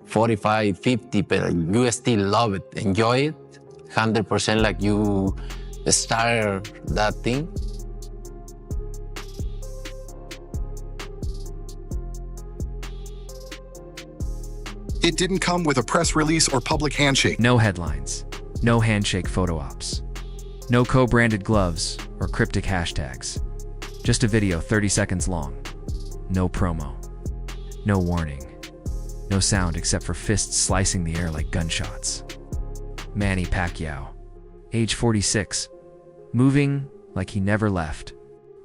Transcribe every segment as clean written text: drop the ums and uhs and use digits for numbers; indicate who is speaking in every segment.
Speaker 1: $45, $50, but you still love it, enjoy it, 100% like you start that thing.
Speaker 2: It didn't come with a press release or public handshake.
Speaker 3: No headlines, no handshake photo ops, no co-branded gloves or cryptic hashtags. Just a video 30 seconds long. No promo, no warning, no sound except for fists slicing the air like gunshots. MannyPacquiao, age 46, moving like he never left.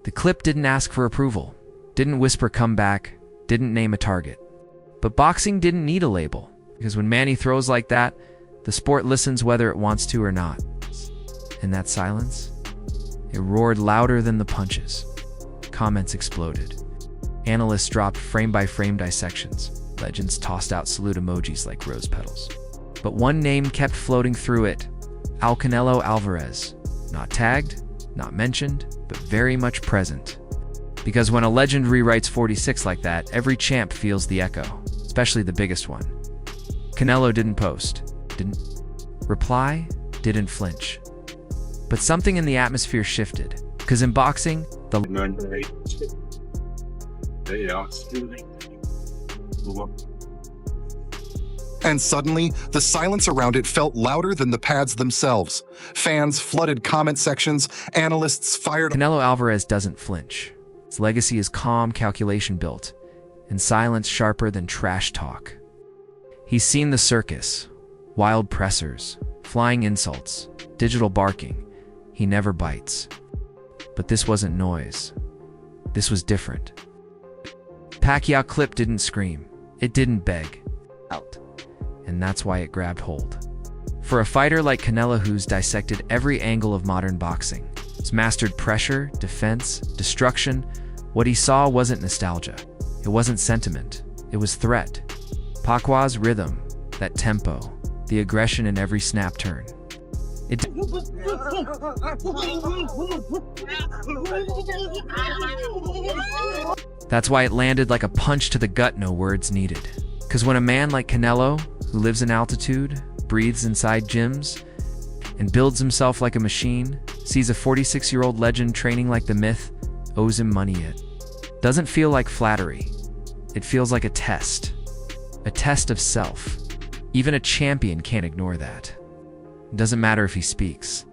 Speaker 3: The clip didn't ask for approval, didn't whisper come back, didn't name a target. But boxing didn't need a label, because when Manny throws like that, the sport listens whether it wants to or not. And that silence? It roared louder than the punches. Comments exploded. Analysts dropped frame-by-frame dissections. Legends tossed out salute emojis like rose petals. But one name kept floating through it, Canelo Alvarez. Not tagged, not mentioned, but very much present. Because when a legend rewrites 46 like that, every champ feels the echo, especially the biggest one. Canelo didn't post, didn't reply, didn't flinch. But something in the atmosphere shifted, because in boxing,
Speaker 2: And suddenly, the silence around it felt louder than the pads themselves. Fans flooded comment sections, analysts fired.
Speaker 3: Canelo Alvarez doesn't flinch. His legacy is calm calculation built, and silence sharper than trash talk. He's seen the circus, wild pressers, flying insults, digital barking. He never bites. But this wasn't noise. This was different. Pacquiao clip didn't scream. It didn't beg. Out. And that's why it grabbed hold. For a fighter like Canelo who's dissected every angle of modern boxing, he's mastered pressure, defense, destruction, what he saw wasn't nostalgia. It wasn't sentiment. It was threat. Pacquiao's rhythm, that tempo, the aggression in every snap turn. That's why it landed like a punch to the gut, no words needed. Because when a man like Canelo, who lives in altitude, breathes inside gyms, and builds himself like a machine, sees a 46-year-old legend training like the myth, owes him money, it doesn't feel like flattery. It feels like a test of self. Even a champion can't ignore that. It doesn't matter if he speaks.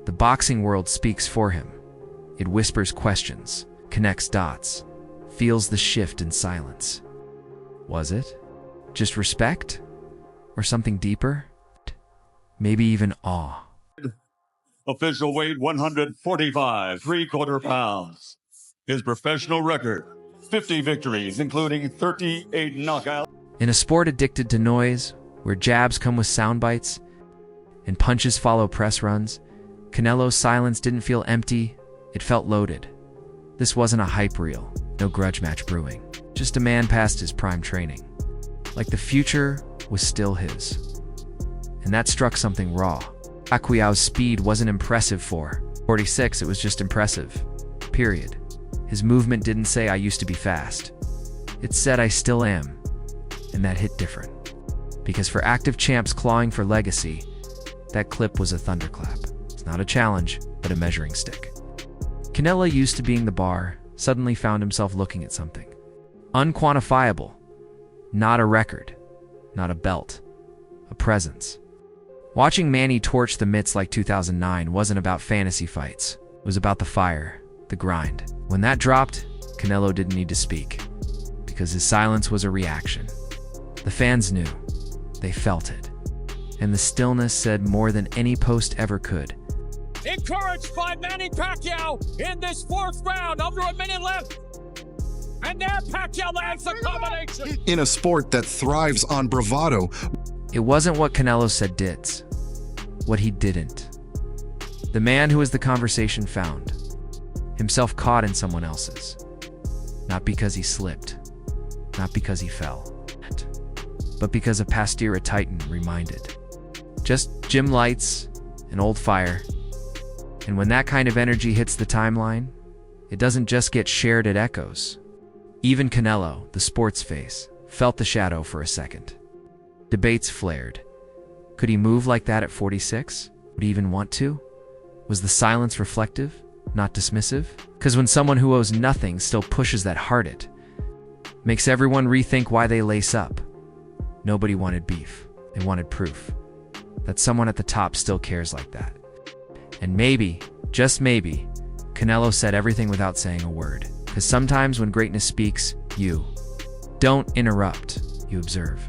Speaker 3: The boxing world speaks for him. It whispers questions, connects dots, feels the shift in silence. Was it just respect? Or something deeper? Maybe even awe.
Speaker 4: Official weight 145, 3/4 pounds. His professional record, 50 victories, including 38 knockouts.
Speaker 3: In a sport addicted to noise, where jabs come with sound bites and punches follow press runs, Canelo's silence didn't feel empty, it felt loaded. This wasn't a hype reel, no grudge match brewing, just a man past his prime training. Like the future was still his. And that struck something raw. Pacquiao's speed wasn't impressive for 46, it was just impressive. Period. His movement didn't say I used to be fast. It said I still am. And that hit different. Because for active champs clawing for legacy, that clip was a thunderclap. It's not a challenge, but a measuring stick. Canelo, used to being the bar, suddenly found himself looking at something unquantifiable. Not a record, not a belt, a presence. Watching Manny torch the mitts like 2009 wasn't about fantasy fights. It was about the fire, the grind. When that dropped, Canelo didn't need to speak, because his silence was a reaction. The fans knew. They felt it. And the stillness said more than any post ever could.
Speaker 5: Encouraged by MannyPacquiao in this fourth round, under a minute left. And there Pacquiao lands the combination.
Speaker 2: In a sport that thrives on bravado,
Speaker 3: it wasn't what Canelo said did, what he didn't. The man who was the conversation found himself caught in someone else's. Not because he slipped, not because he fell, but because a posterior titan reminded. Just gym lights, an old fire, And when that kind of energy hits the timeline, it doesn't just get shared, it echoes. Even Canelo, the sports face, felt the shadow for a second. Debates flared. Could he move like that at 46? Would he even want to? Was the silence reflective, not dismissive? Because when someone who owes nothing still pushes that hard, it makes everyone rethink why they lace up. Nobody wanted beef. They wanted proof that someone at the top still cares like that. And maybe, just maybe, Canelo said everything without saying a word. Because sometimes when greatness speaks, you don't interrupt, you observe.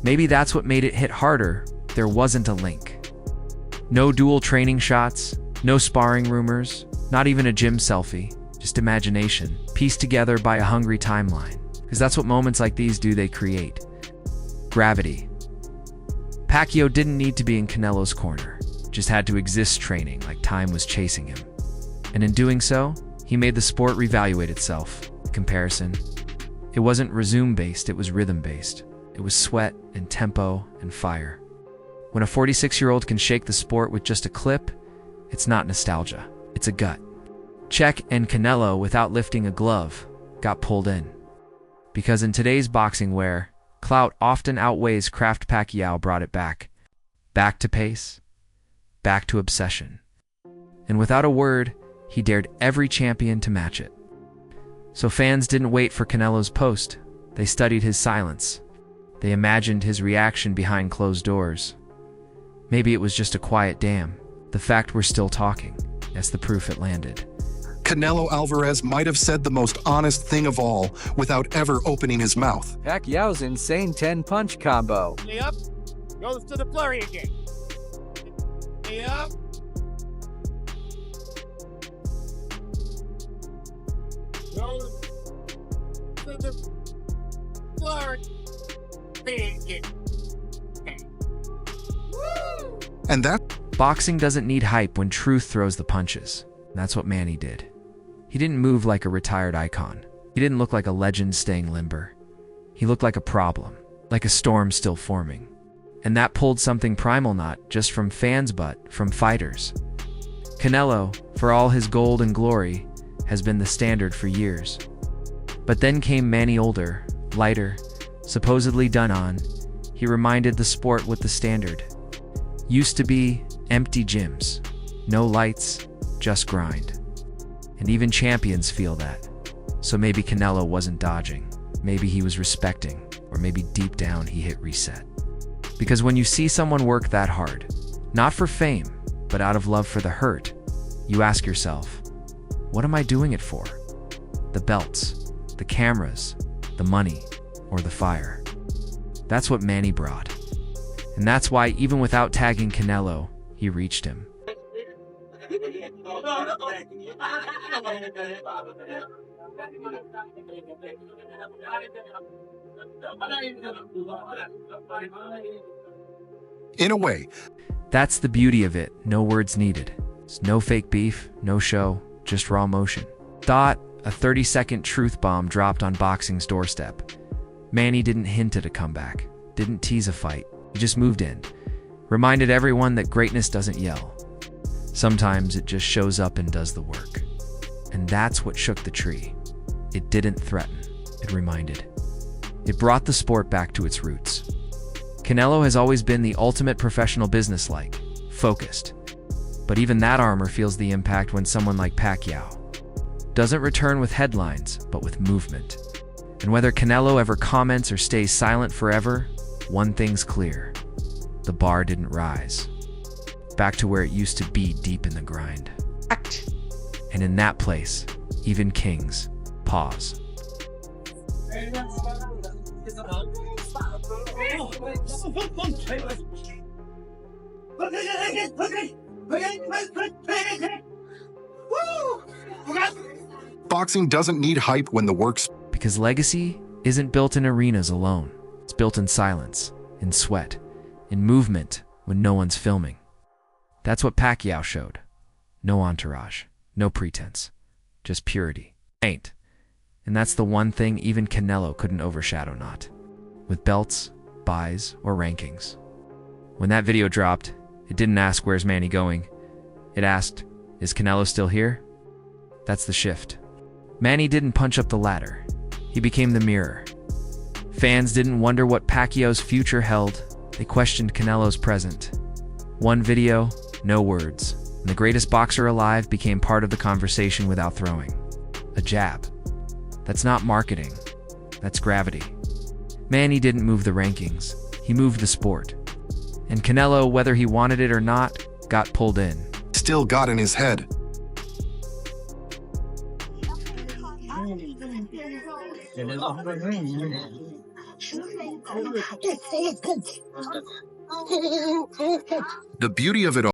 Speaker 3: Maybe that's what made it hit harder. There wasn't a link. No dual training shots, no sparring rumors, not even a gym selfie, just imagination, pieced together by a hungry timeline. Because that's what moments like these do, they create gravity. Pacquiao didn't need to be in Canelo's corner, just had to exist training like time was chasing him. And in doing so, he made the sport reevaluate itself. Comparison. It wasn't resume-based, it was rhythm-based. It was sweat and tempo and fire. When a 46-year-old can shake the sport with just a clip, it's not nostalgia, it's a gut. Check, and Canelo, without lifting a glove, got pulled in. Because in today's boxing where clout often outweighs craft, Pacquiao brought it back. Back to pace, back to obsession. And without a word, he dared every champion to match it. So fans didn't wait for Canelo's post. They studied his silence. They imagined his reaction behind closed doors. Maybe it was just a quiet damn. The fact we're still talking. That's the proof it landed.
Speaker 2: Canelo Alvarez might have said the most honest thing of all without ever opening his mouth.
Speaker 6: Pacquiao's insane 10-punch combo.
Speaker 5: Up, goes to the flurry again. Up. Goes to the flurry again.
Speaker 2: And that
Speaker 3: Boxing doesn't need hype when truth throws the punches. That's what Manny did. He didn't move like a retired icon. He didn't look like a legend staying limber. He looked like a problem, like a storm still forming. And that pulled something primal, not just from fans but from fighters. Canelo, for all his gold and glory, has been the standard for years. But then came Manny, older, lighter, supposedly done on. He reminded the sport what the standard used to be: empty gyms, no lights, just grind. And even champions feel that. So maybe Canelo wasn't dodging. Maybe he was respecting, or maybe deep down he hit reset. Because when you see someone work that hard, not for fame, but out of love for the hurt, you ask yourself, what am I doing it for? The belts, the cameras, the money, or the fire? That's what Manny brought. And that's why, even without tagging Canelo, he reached him.
Speaker 2: in a way,
Speaker 3: That's the beauty of it. No words needed. It's no fake beef, no show, just raw motion. Thought, a 30-second truth bomb dropped on boxing's doorstep. Manny didn't hint at a comeback, didn't tease a fight. He just moved in, reminded everyone that greatness doesn't yell. Sometimes it just shows up and does the work. And that's what shook the tree. It didn't threaten, it reminded. It brought the sport back to its roots. Canelo has always been the ultimate professional businesslike, focused. But even that armor feels the impact when someone like Pacquiao doesn't return with headlines, but with movement. And whether Canelo ever comments or stays silent forever, one thing's clear: the bar didn't rise. Back to where it used to be, deep in the grind. And in that place, even kings pause.
Speaker 2: boxing doesn't need hype when the work's
Speaker 3: Because legacy isn't built in arenas alone. It's built in silence, in sweat, in movement when no one's filming. That's what Pacquiao showed. No entourage, no pretense, just purity. Ain't. And that's the one thing even Canelo couldn't overshadow, not with belts, buys, or rankings. When that video dropped, it didn't ask where's Manny going. It asked, is Canelo still here? That's the shift. Manny didn't punch up the ladder. He became the mirror. Fans didn't wonder what Pacquiao's future held. They questioned Canelo's present. One video, no words. And the greatest boxer alive became part of the conversation without throwing a jab. That's not marketing. That's gravity. Manny didn't move the rankings. He moved the sport. And Canelo, whether he wanted it or not, got pulled in.
Speaker 2: Still got in his head. The beauty of it all